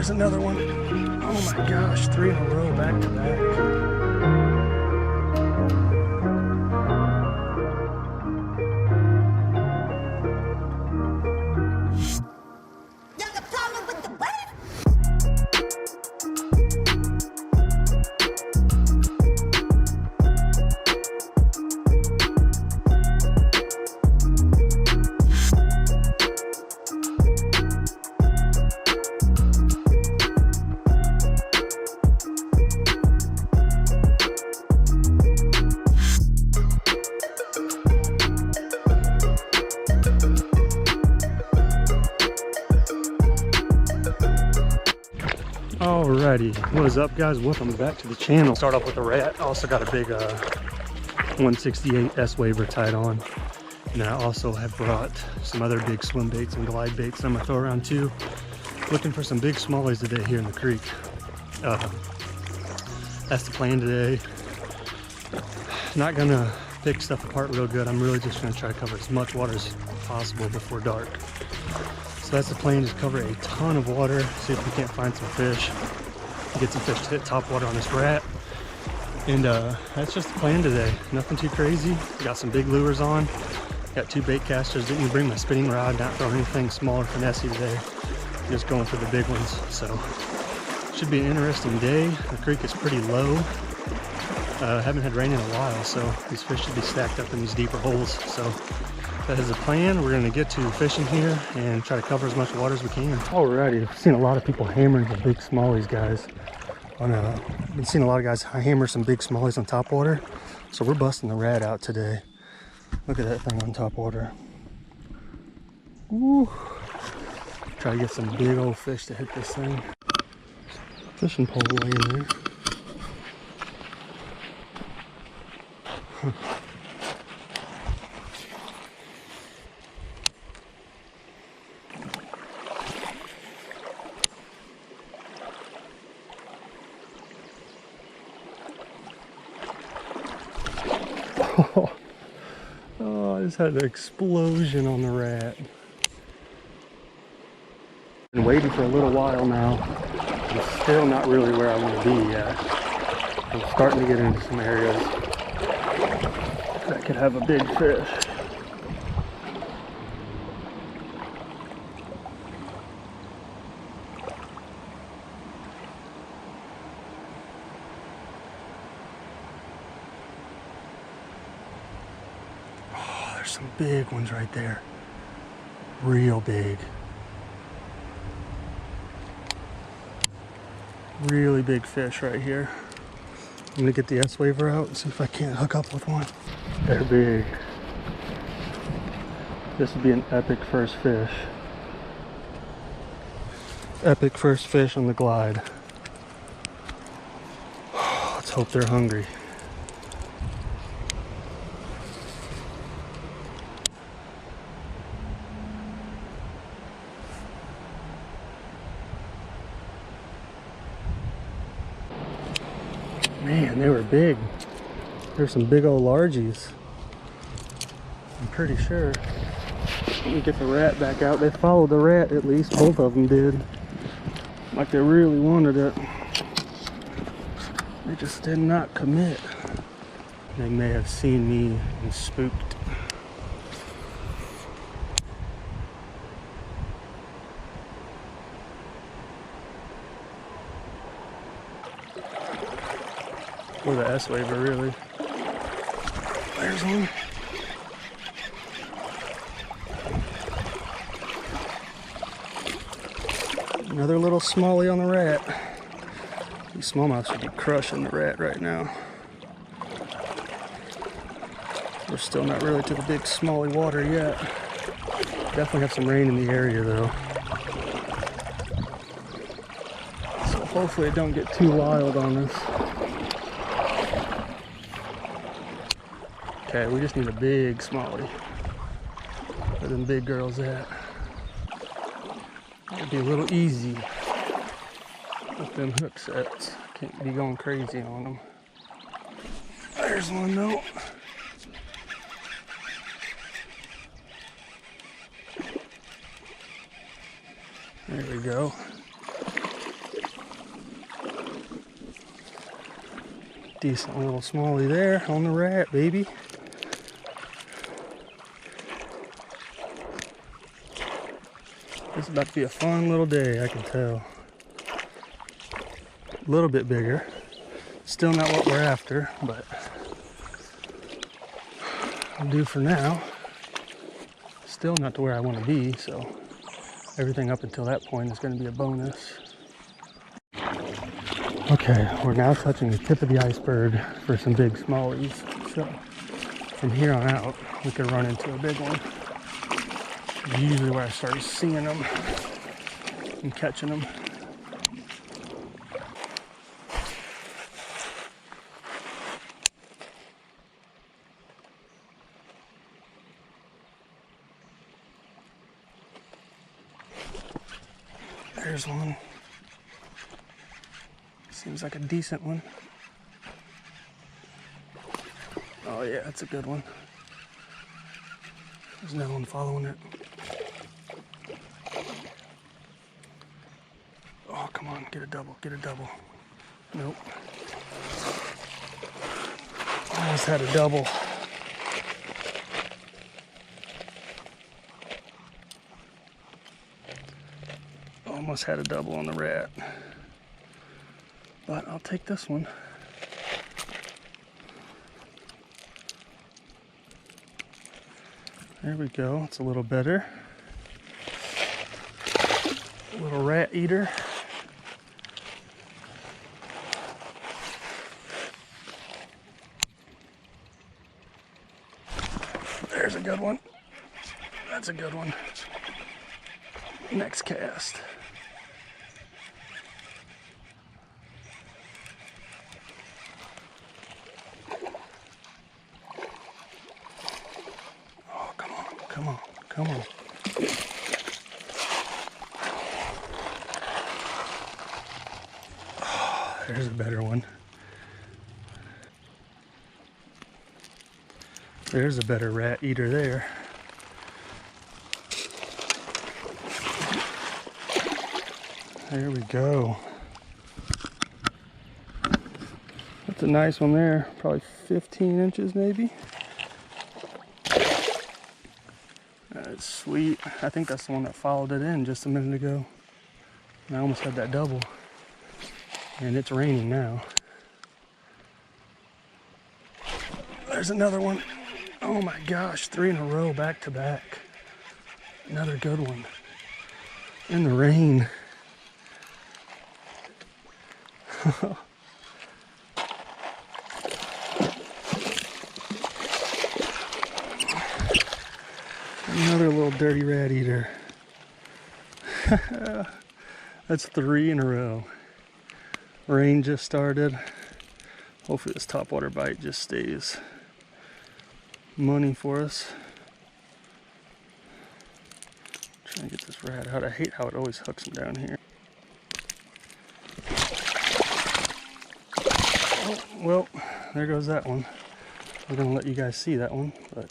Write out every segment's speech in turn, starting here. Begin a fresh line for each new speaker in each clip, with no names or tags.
there's another one. Oh my gosh, 3 in a row, back to back. Alrighty, what is up guys? Welcome back to the channel. Start off with the rat. I also got a big 168 S waver tied on. And then I also have brought some other big swim baits and glide baits I'm gonna throw around too. Looking for some big smallies today here in the creek. That's the plan today. Not gonna pick stuff apart real good. I'm really just gonna try to cover as much water as possible before dark. So that's the plan, just cover a ton of water, see if we can't find some fish. Get some fish to hit top water on this rat. And that's just the plan today. Nothing too crazy. Got some big lures on. Got 2 bait casters. Didn't bring my spinning rod, not throwing anything small or finessey today. Just going for the big ones. So should be an interesting day. The creek is pretty low. Haven't had rain in a while, so these fish should be stacked up in these deeper holes. So that is the plan. We're gonna get to fishing here and try to cover as much water as we can. Alrighty, I've seen a lot of people hammering the big smallies, guys. I've been seeing a lot of guys hammer some big smallies on top water. So we're busting the rat out today. Look at that thing on top water. Woo. Try to get some big old fish to hit this thing. Fishing pole laying there. Huh. Oh, I just had an explosion on the rat. Been waiting for a little while now. I'm still not really where I want to be yet. I'm starting to get into some areas that could have a big fish. Some big ones right there, real big, really big fish right here. I'm gonna get the S waver out and see if I can't hook up with one. They're big. This would be an epic first fish. Epic first fish on the glide. Let's hope they're hungry. Man, they were big. There's some big old largies. I'm pretty sure. Let me get the rat back out. They followed the rat, at least. Both of them did. Like they really wanted it. They just did not commit. They may have seen me and spooked. Or the S waver, really. There's one. Another little smallie on the rat. These smallmouths should be crushing the rat right now. We're still not really to the big smallie water yet. Definitely have some rain in the area though. So hopefully it don't get too wild on us. Okay, we just need a big smallie. Where them big girls at? It'll be a little easy with them hook sets. Can't be going crazy on them. There's one though. There we go. Decent little smallie there on the rat, baby. This is about to be a fun little day, I can tell. A little bit bigger. Still not what we're after, but I'll do for now. Still not to where I want to be, so everything up until that point is going to be a bonus. Okay, we're now touching the tip of the iceberg for some big smallies. So from here on out, we could run into a big one. Usually where I start seeing them and catching them. There's one. Seems like a decent one. Oh yeah, that's a good one. There's another one following it. Oh, come on, get a double, get a double. Nope. Almost had a double. Almost had a double on the rat. But I'll take this one. There we go, it's a little better. A little rat eater. There's a good one. That's a good one. Next cast. Come on, come on. Oh, there's a better one. There's a better rat eater there. There we go. That's a nice one there. Probably 15 inches maybe. That's sweet. I think that's the one that followed it in just a minute ago. And I almost had that double. And it's raining now. There's another one. Oh my gosh, 3 in a row, back to back. Another good one. In the rain. Another little dirty rat eater. That's 3 in a row. Rain just started. Hopefully this topwater bite just stays money for us. Trying to get this rat out. I hate how it always hooks him down here. Oh, well, there goes that one. I'm gonna let you guys see that one, but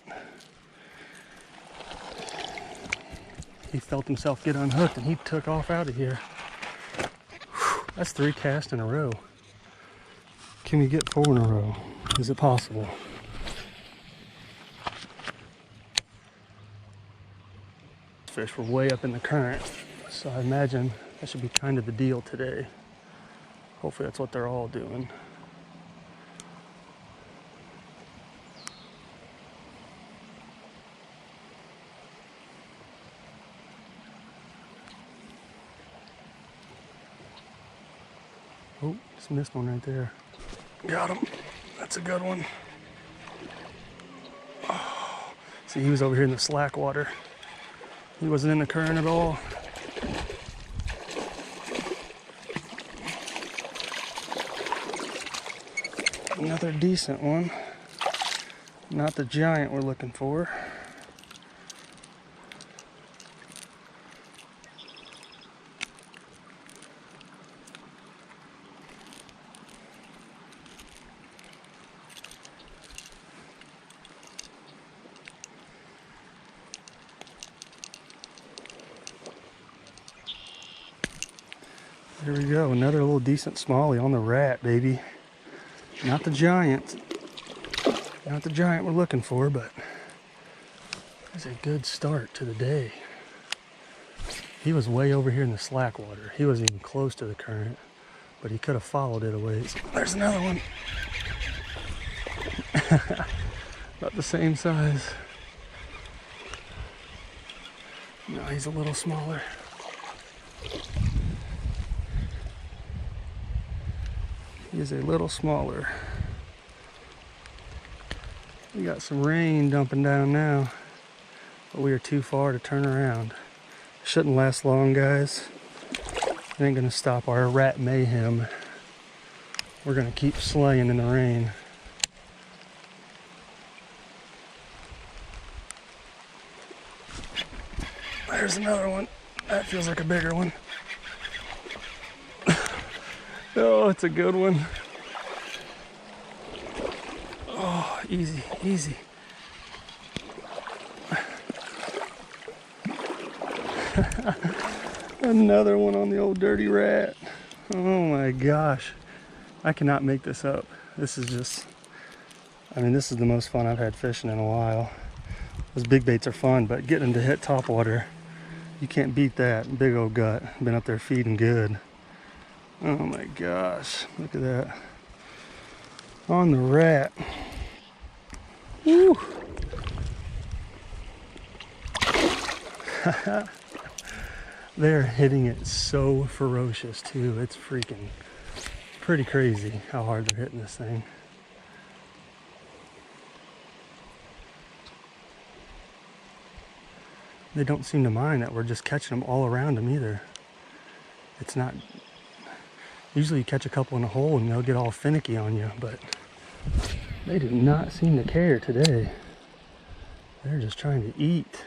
he felt himself get unhooked and he took off out of here. Whew, that's 3 casts in a row. Can we get 4 in a row? Is it possible? Fish were way up in the current, so I imagine that should be kind of the deal today. Hopefully that's what they're all doing. Oh, just missed one right there. Got him. That's a good one. Oh, see, he was over here in the slack water. He wasn't in the current at all. Another decent one. Not the giant we're looking for. There we go, another little decent smallie on the rat, baby. Not the giant. Not the giant we're looking for, but it's a good start to the day. He was way over here in the slack water. He wasn't even close to the current, but he could have followed it a ways. There's another one. About the same size. No, he's a little smaller. He is a little smaller. We got some rain dumping down now, but we are too far to turn around. Shouldn't last long, guys. It ain't gonna stop our rat mayhem. We're gonna keep slaying in the rain. There's another one. That feels like a bigger one. Oh, it's a good one. Oh, easy, easy. Another one on the old dirty rat. Oh my gosh. I cannot make this up. This is just, I mean, this is the most fun I've had fishing in a while. Those big baits are fun, but getting to hit topwater, you can't beat that. Big old gut. Been up there feeding good. Oh my gosh. Look at that. On the rat. Woo. They're hitting it so ferocious too. It's freaking pretty crazy how hard they're hitting this thing. They don't seem to mind that we're just catching them all around them either. It's not, usually you catch a couple in a hole and they'll get all finicky on you, but they do not seem to care today. They're just trying to eat.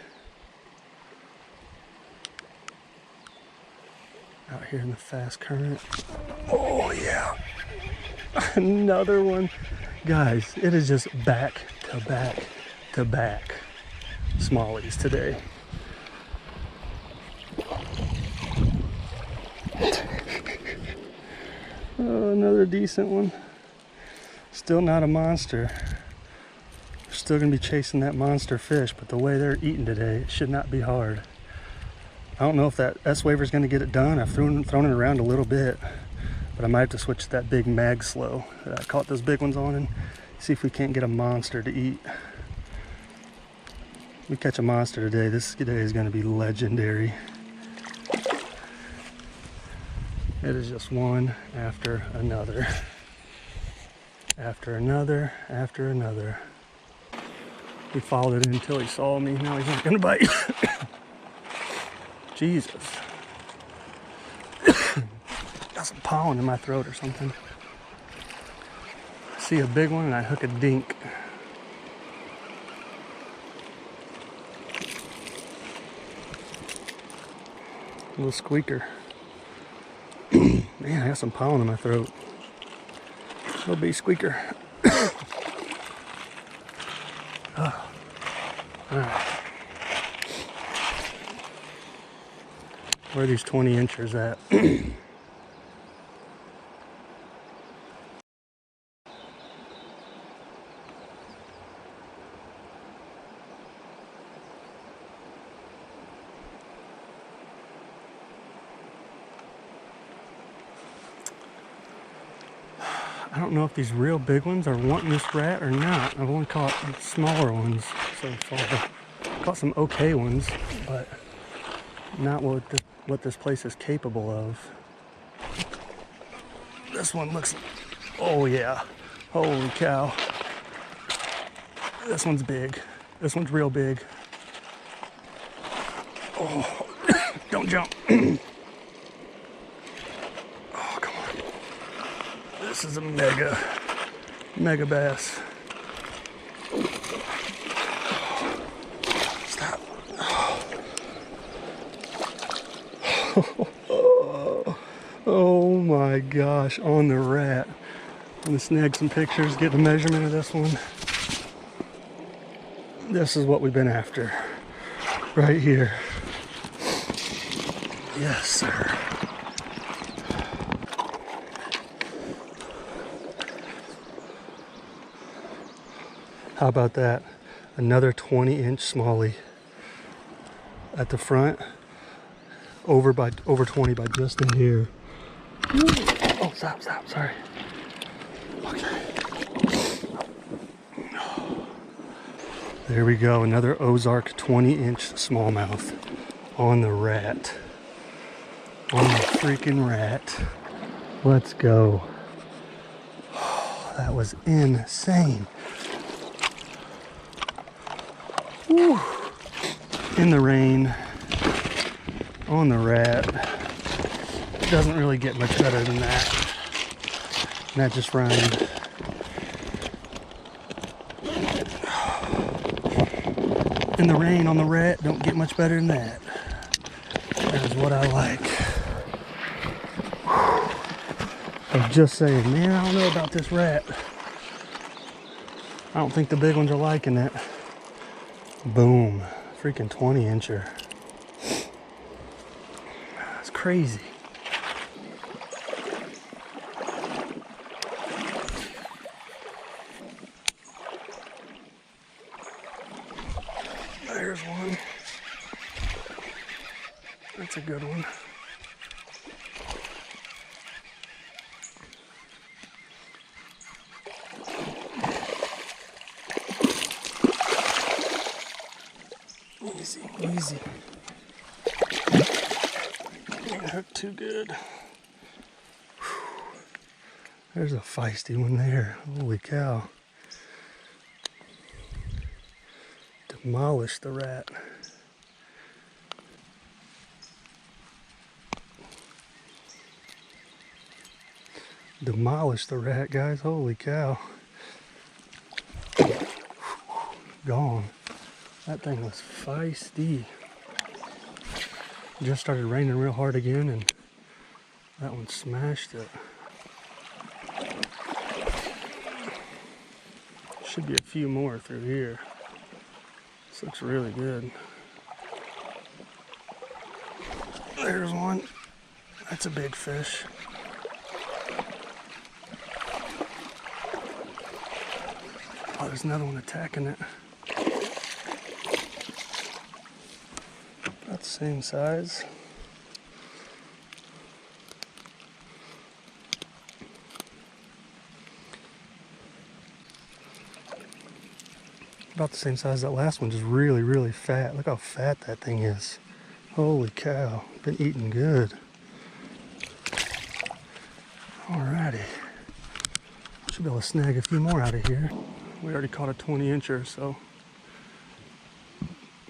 Out here in the fast current. Oh yeah. Another one. Guys, it is just back to back to back smallies today. Oh, another decent one. Still not a monster. We're still gonna be chasing that monster fish, but the way they're eating today, it should not be hard. I don't know if that S-Waver is gonna get it done. I've thrown it around a little bit, but I might have to switch to that big magslowl that I caught those big ones on and see if we can't get a monster to eat. If we catch a monster today, this day is gonna be legendary. It is just one after another. After another, after another. We followed it until he saw me. Now he's not gonna bite. Jesus. Got some pollen in my throat or something. See a big one and I hook a dink. A little squeaker. Man, I got some pollen in my throat. Little bitty squeaker. Oh. All right. Where are these 20 inchers at? I don't know if these real big ones are wanting this rat or not. I've only caught smaller ones so far. Caught some okay ones, but not what this place is capable of. This one looks, oh yeah, holy cow. This one's big. This one's real big. Oh, don't jump. Oh, come on. This is a Megabass. Stop. Oh my gosh, on the rat. I'm gonna snag some pictures, get the measurement of this one. This is what we've been after. Right here. Yes, sir. How about that? Another 20-inch smallie at the front, over 20 by just a hair. Oh, stop, sorry. Okay. There we go, another Ozark 20-inch smallmouth on the rat. On the freaking rat. Let's go. Oh, that was insane. Woo. In the rain, on the rat. It doesn't really get much better than that. And that just rhymed. In the rain on the rat, don't get much better than that. That is what I like. I was just saying, man, I don't know about this rat. I don't think the big ones are liking it. Boom. Freaking 20-incher. That's crazy. There's one. That's a good one. Easy, easy. Ain't hooked too good. Whew. There's a feisty one there. Holy cow. Demolished the rat. Demolished the rat, guys. Holy cow. Gone. That thing was feisty. Just started raining real hard again, and that one smashed it. Should be a few more through here. This looks really good. There's one. That's a big fish. Oh, there's another one attacking it. About the same size. About the same size as that last one, just really, really fat. Look how fat that thing is. Holy cow, been eating good. Alrighty. Should be able to snag a few more out of here. We already caught a 20-incher, so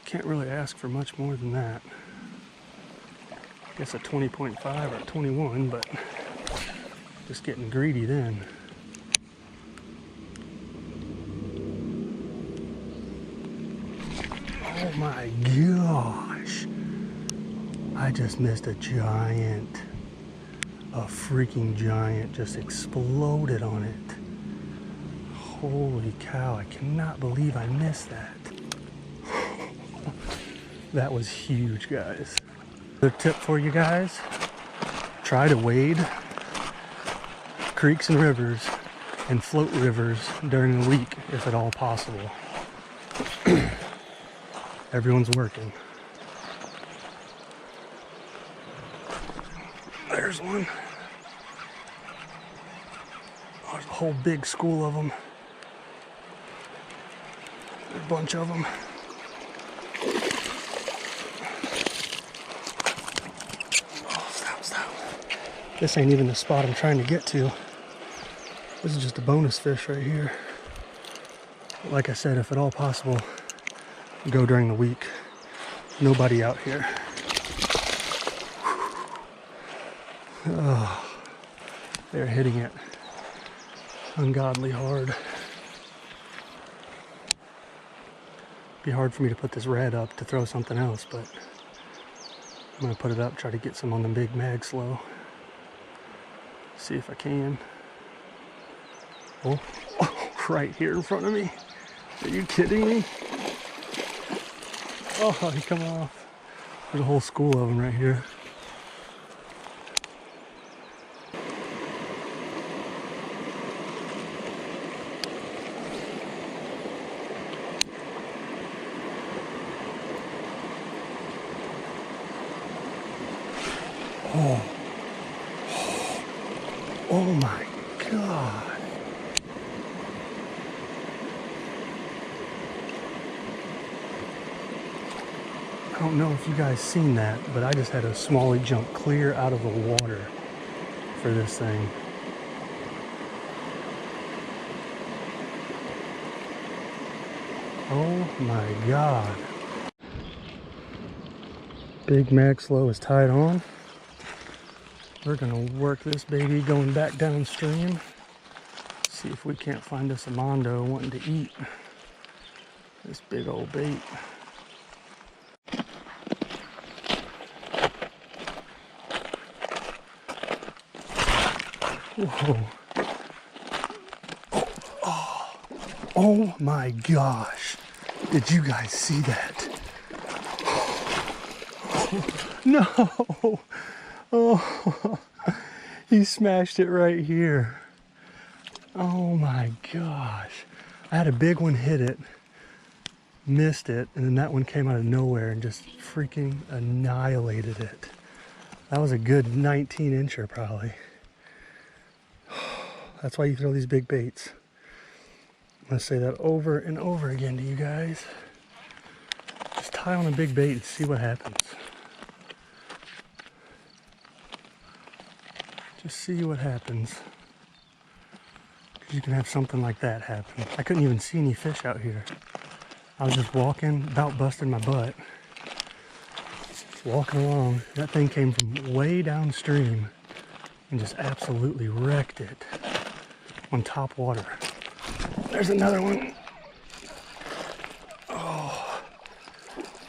can't really ask for much more than that. I guess a 20.5 or a 21, but just getting greedy then. Oh my gosh. I just missed a giant. A freaking giant just exploded on it. Holy cow, I cannot believe I missed that. That was huge, guys. The tip for you guys, try to wade creeks and rivers and float rivers during the week if at all possible. Everyone's working. There's one. Oh, there's a whole big school of them. A bunch of them. Oh, stop. This ain't even the spot I'm trying to get to. This is just a bonus fish right here. Like I said, if at all possible, go during the week. Nobody out here. Oh, they're hitting it ungodly hard. Be hard for me to put this rat up to throw something else, but I'm gonna put it up, try to get some on the big magslowl. See if I can. Oh, right here in front of me. Are you kidding me? Oh, he come off. There's a whole school of them right here. Oh. Oh my God. I don't know if you guys seen that, but I just had a smallie jump clear out of the water for this thing. Oh my God. Big magslowl is tied on. We're gonna work this baby going back downstream. See if we can't find us a mondo wanting to eat this big old bait. Whoa. Oh, oh my gosh. Did you guys see that? No. Oh, he smashed it right here. Oh my gosh. I had a big one hit it, missed it, and then that one came out of nowhere and just freaking annihilated it. That was a good 19-incher probably. That's why you throw these big baits. I'm gonna say that over and over again to you guys. Just tie on a big bait and see what happens. Just see what happens. You can have something like that happen. I couldn't even see any fish out here. I was just walking, about busting my butt. Just walking along. That thing came from way downstream and just absolutely wrecked it on Topwater. There's another one. Oh,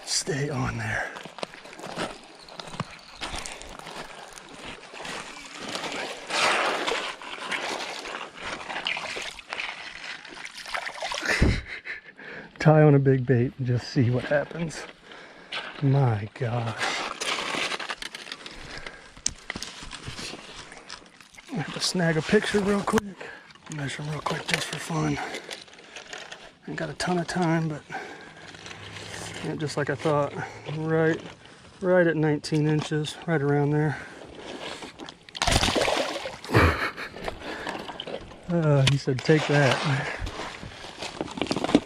stay on there. Tie on a big bait and just see what happens. My gosh. I have to snag a picture real quick. Measure real quick just for fun. Ain't got a ton of time, but yeah, just like I thought. Right at 19 inches, right around there. He said, take that.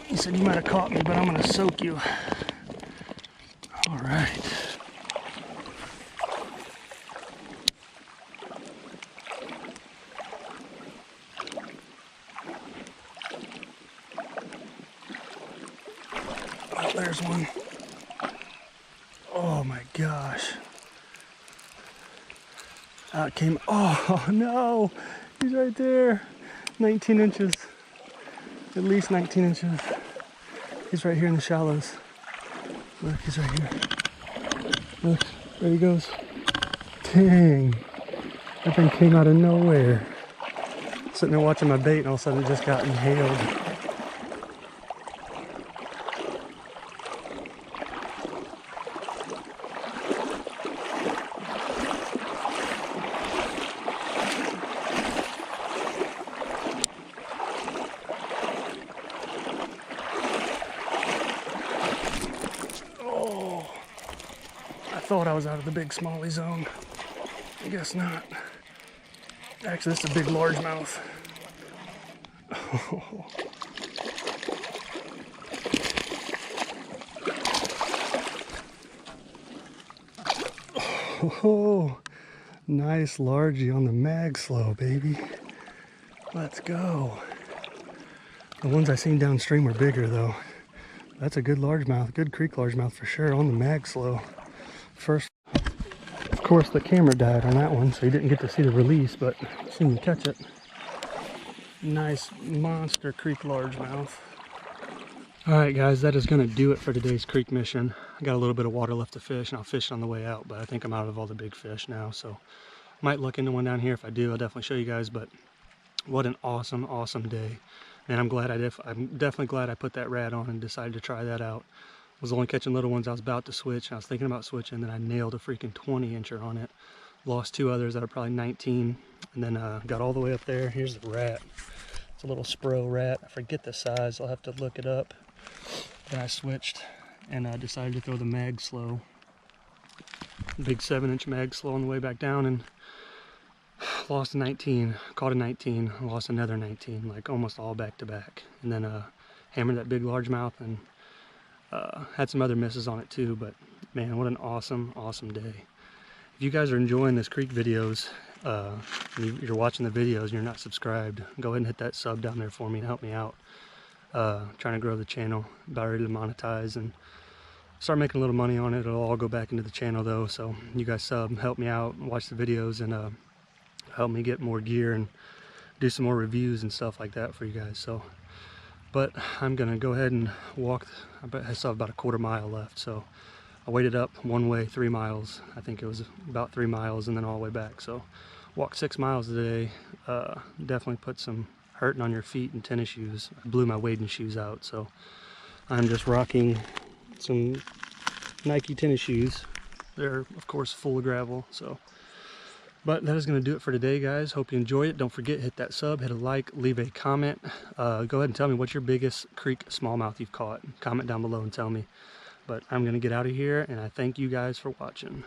He said, you might have caught me, but I'm gonna soak you. All right. Oh, there's one. Oh my gosh. Out it came. Oh no, he's right there. 19 inches. At least 19 inches. He's right here in the shallows. Look, he's right here. Look, there he goes. Dang. That thing came out of nowhere. Sitting there watching my bait and all of a sudden it just got inhaled. I thought I was out of the big smallie zone. I guess not. Actually, this is a big largemouth. Oh, nice largie on the magslowl, baby. Let's go. The ones I seen downstream were bigger though. That's a good largemouth, good creek largemouth for sure on the magslowl. First, of course, the camera died on that one, so you didn't get to see the release, but seen you catch it. Nice monster creek largemouth. All right, guys, that is going to do it for today's creek mission. I got a little bit of water left to fish, and I'll fish on the way out, but I think I'm out of all the big fish now, so might look into one down here. If I do, I'll definitely show you guys, but what an awesome, awesome day. And I'm definitely glad I put that rad on and decided to try that out. Was only catching little ones. I was about to switch, and I was thinking about switching, and then I nailed a freaking 20-incher on it. Lost two others that are probably 19, and then got all the way up there. Here's the rat. It's a little spro rat. I forget the size. I'll have to look it up. Then I switched and decided to throw the magslowl. big 7-inch magslowl on the way back down, and lost a 19, caught a 19, lost another 19, like almost all back to back. And then hammered that big largemouth, and had some other misses on it too. But man, what an awesome day. If you guys are enjoying this creek videos, and you're watching the videos and you're not subscribed, go ahead and hit that sub down there for me and help me out. Trying to grow the channel, about ready to monetize and start making a little money on it. It'll all go back into the channel though, so you guys sub, help me out, watch the videos, and help me get more gear and do some more reviews and stuff like that for you guys. So, but I'm gonna go ahead and walk. I still have about a quarter mile left, so I waited up one way 3 miles. I think it was about 3 miles, and then all the way back. So walked 6 miles today. Definitely put some hurting on your feet and tennis shoes. I blew my wading shoes out, so I'm just rocking some Nike tennis shoes. They're of course full of gravel. So, but that is going to do it for today, guys. Hope you enjoyed it. Don't forget, hit that sub, hit a like, leave a comment. Go ahead and tell me what's your biggest creek smallmouth you've caught. Comment down below and tell me. But I'm going to get out of here, and I thank you guys for watching.